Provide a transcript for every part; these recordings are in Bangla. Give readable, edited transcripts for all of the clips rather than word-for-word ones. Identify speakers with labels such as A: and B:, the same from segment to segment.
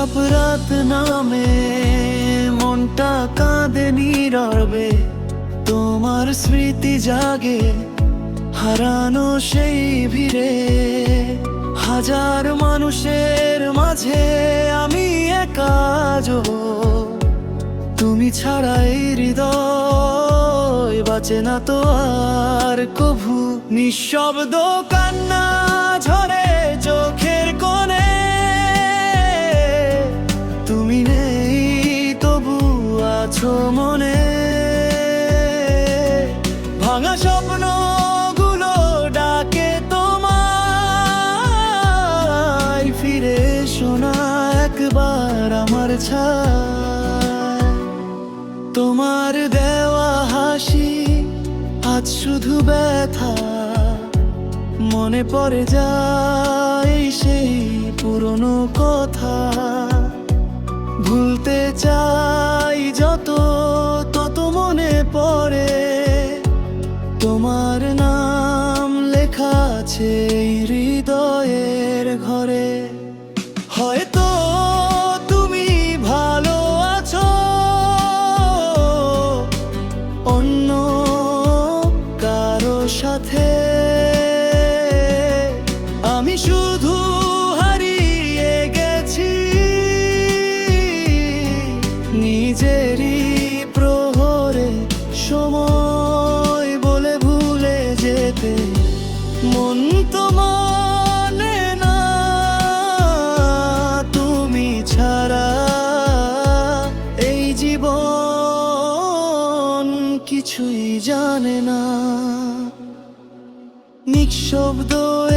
A: চাপ রাত নামে মনটা কাঁদে নীরবে, তোমার স্মৃতি জাগে হারানো সেই ভিড়ে। হাজার মানুষের মাঝে আমি একা, তুমি ছাড়া এই হৃদয় বাঁচে না তো আর কভু। নিঃশব্দ কান্না ঝরে চোখের কোণে, তুমি নেই তবু আছো মনে। ভাঙা স্বপ্নগুলো ডাকে তোমায়, ফিরে শোনা একবার আমার ছায়। তোমার দেওয়া হাসি আজ শুধু ব্যথা, মনে পড়ে যায় সেই পুরনো কথা। ভুলতে চাই যত তত মনে পড়ে তোমার নাম লেখা আছে হৃদয়ের ঘরে। হয়তো তুমি ভালো আছো অন্য কারো সাথে, আমি শুধু হারিয়ে গেছি নিজেরই প্রহরে। সময় বলে ভুলে যেতে মন তো মানে না, তুমি ছাড়া এই জীবন কিছুই জানে না। নিঃশব্দ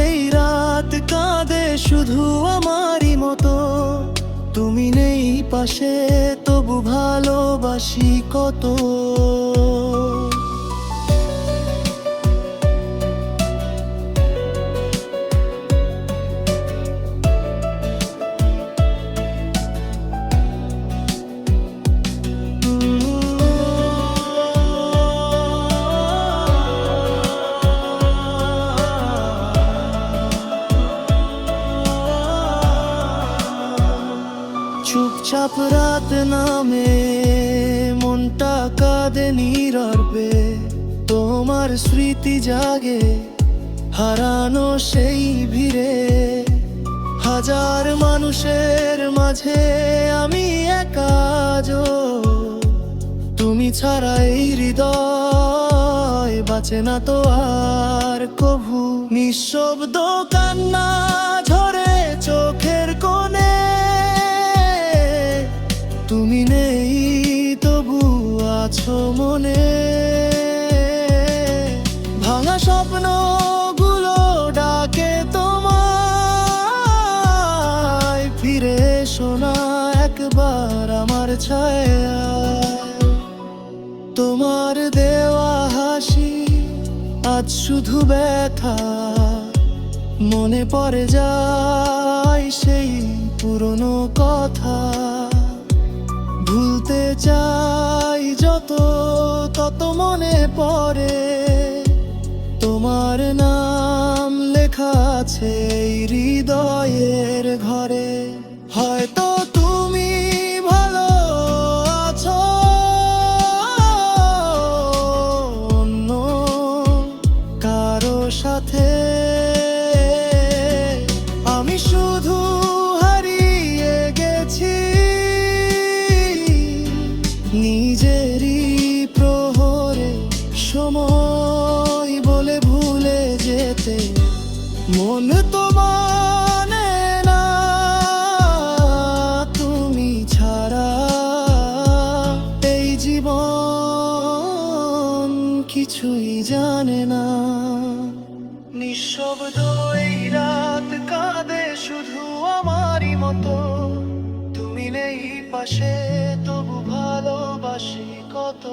A: এই রাত কাঁদে শুধু আমারই মতো, তুমি নেই পাশে তবু ভালোবাসি কত। চুপচাপ রাত নামে মনটা কাঁদে নীরবে, তোমার স্মৃতি জাগে হারানো সেই ভিড়ে। হাজার মানুষের মাঝে আমি একা, তুমি ছাড়া এই হৃদয় বাঁচে না তো আর কভু। নিঃশব্দ কান্না ঝরে চোখের কোণে, তুমি নেই তবু আছো মনে। ভাঙা স্বপ্নগুলো ডাকে তোমায়, ফিরে শোনা একবার আমার ছায়া। তোমার দেওয়া হাসি আজ শুধু ব্যথা, মনে পড়ে যায় সেই পুরনো কথা। ভুলতে চাই যত তত মনে পড়ে তোমার নাম লেখা আছে হৃদয়ের ঘরে। হয়তো তুমি ভালো আছো অন্য কারো সাথে, আমি শুধু হারিয়ে গেছি নিজেরই প্রহরে। সময় বলে ভুলে যেতে মন তো মানে না, তুমি ছাড়া এই জীবন কিছুই জানে না। নিঃশব্দ এই রাত কাঁদে শুধু আমারই মতো, তুমি নেই পাশে তবু ভালোবাসি কত।